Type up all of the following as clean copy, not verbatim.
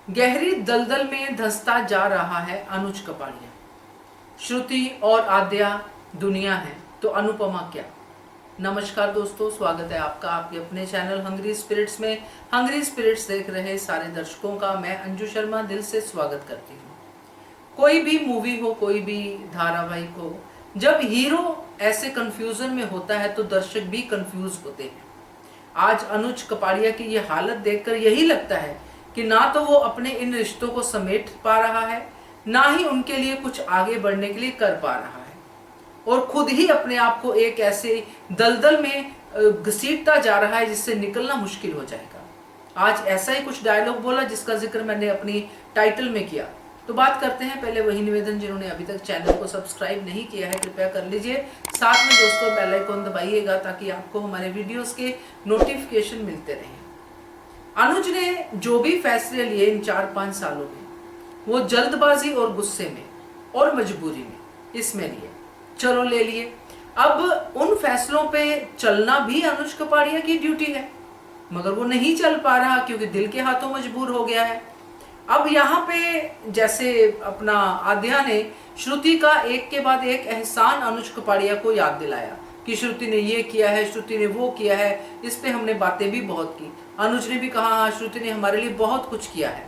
गहरी दलदल में धंसता जा रहा है अनुज कपाड़िया। श्रुति और आद्या दुनिया है तो अनुपमा क्या। नमस्कार दोस्तों, स्वागत है आपका आपके अपने चैनल हंग्री स्पिरिट्स में। हंग्री स्पिरिट्स देख रहे सारे दर्शकों का मैं अंजू शर्मा दिल से स्वागत करती हूँ। कोई भी मूवी हो, कोई भी धारावाहिक हो, जब हीरो ऐसे कंफ्यूजन में होता है तो दर्शक भी कंफ्यूज होते हैं। आज अनुज कपाड़िया की ये हालत देखकर यही लगता है कि ना तो वो अपने इन रिश्तों को समेट पा रहा है, ना ही उनके लिए कुछ आगे बढ़ने के लिए कर पा रहा है, और खुद ही अपने आप को एक ऐसे दलदल में घसीटता जा रहा है जिससे निकलना मुश्किल हो जाएगा। आज ऐसा ही कुछ डायलॉग बोला जिसका जिक्र मैंने अपनी टाइटल में किया। तो बात करते हैं। पहले वही निवेदन, जिन्होंने अभी तक चैनल को सब्सक्राइब नहीं किया है कृपया कर लीजिए। साथ में दोस्तों बेल आइकन दबाइएगा ताकि आपको हमारे वीडियोस के नोटिफिकेशन मिलते रहें। अनुज ने जो भी फैसले लिए इन 4-5 सालों में, वो जल्दबाजी और गुस्से में और मजबूरी में इसमें लिए, चलो ले लिए। अब उन फैसलों पे चलना भी अनुज कपाड़िया की ड्यूटी है, मगर वो नहीं चल पा रहा क्योंकि दिल के हाथों मजबूर हो गया है। अब यहाँ पे जैसे अपना आद्या ने श्रुति का एक के बाद एक एहसान अनुज कपाड़िया को याद दिलाया कि श्रुति ने ये किया है, श्रुति ने वो किया है। इस पे हमने बातें भी बहुत की। अनुज ने भी कहा हाँ, श्रुति ने हमारे लिए बहुत कुछ किया है।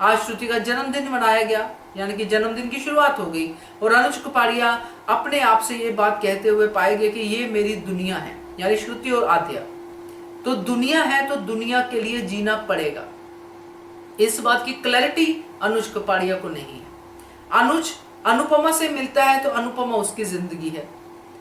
आज श्रुति का जन्मदिन मनाया गया, यानी कि जन्मदिन की शुरुआत हो गई, और अनुज कपाड़िया अपने आप से ये बात कहते हुए पाएंगे कि ये मेरी दुनिया है, यानी श्रुति और आद्या। तो दुनिया है तो दुनिया के लिए जीना पड़ेगा। इस बात की क्लैरिटी अनुज कपाड़िया को नहीं है। अनुज अनुपमा से मिलता है तो अनुपमा उसकी जिंदगी है,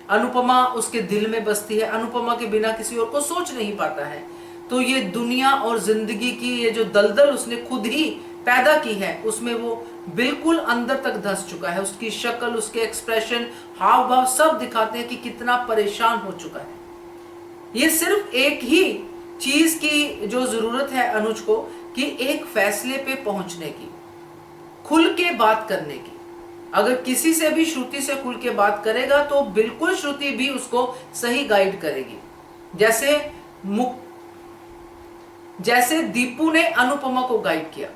अनुपमा उसके दिल में बसती है, अनुपमा के बिना किसी और को सोच नहीं पाता है। तो ये दुनिया और जिंदगी की ये जो दलदल उसने खुद ही पैदा की है, उसमें वो बिल्कुल अंदर तक धंस चुका है। उसकी शक्ल, उसके एक्सप्रेशन, हाव भाव सब दिखाते हैं कि कितना परेशान हो चुका है। ये सिर्फ एक ही चीज की जो जरूरत है अनुज को, कि एक फैसले पे पहुंचने की, खुल के बात करने की। अगर किसी से भी श्रुति से खुल के बात करेगा तो बिल्कुल श्रुति भी उसको सही गाइड करेगी। जैसे दीपू ने अनुपमा को गाइड किया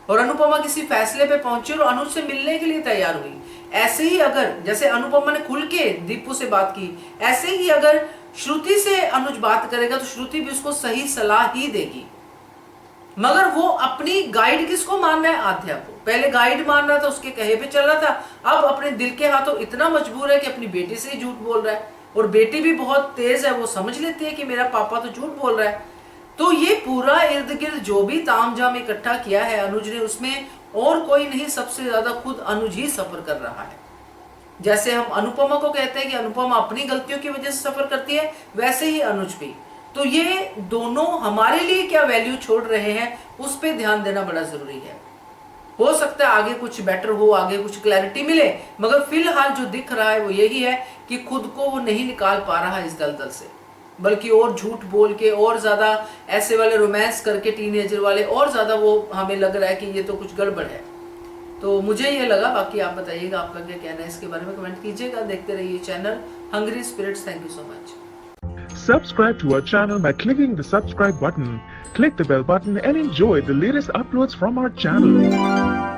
और अनुपमा किसी फैसले पे पहुंची और अनुज से मिलने के लिए तैयार हुई, ऐसे ही अगर जैसे अनुपमा ने खुल के दीपू से बात की, ऐसे ही अगर श्रुति से अनुज बात करेगा तो श्रुति भी उसको सही सलाह ही देगी। मगर वो अपनी गाइड किसको मान रहा है? आद्या को। पहले गाइड मान रहा था, उसके कहे पे चल रहा था। अब अपने दिल के हाथों इतना मजबूर है कि अपनी बेटी से ही झूठ बोल रहा है, और बेटी भी बहुत तेज है, वो समझ लेती है कि मेरा पापा तो झूठ बोल रहा है। तो ये पूरा इर्द गिर्द जो भी तामझाम इकट्ठा किया है अनुज ने, उसमें और कोई नहीं, सबसे ज्यादा खुद अनुज ही सफर कर रहा है। जैसे हम अनुपमा को कहते हैं कि अनुपमा अपनी गलतियों की वजह से सफर करती है, वैसे ही अनुज भी। तो ये दोनों हमारे लिए क्या वैल्यू छोड़ रहे हैं, उस पर ध्यान देना बड़ा जरूरी है। हो सकता है आगे कुछ बेटर हो, आगे कुछ क्लैरिटी मिले, मगर फिलहाल जो दिख रहा है वो यही है कि खुद को वो नहीं निकाल पा रहा इस दलदल से, बल्कि और झूठ बोल के और ज्यादा ऐसे वाले रोमांस करके टीनेजर वाले और ज्यादा वो हमें लग रहा है कि ये तो कुछ गड़बड़ है। तो मुझे ये लगा, बाकी आप बताइएगा आपका क्या कहना है इसके बारे में, कमेंट कीजिएगा। देखते रहिए channel hungry spirits. Thank you so much. Subscribe to our channel by clicking the subscribe button. Click the bell button and enjoy the latest uploads from our channel.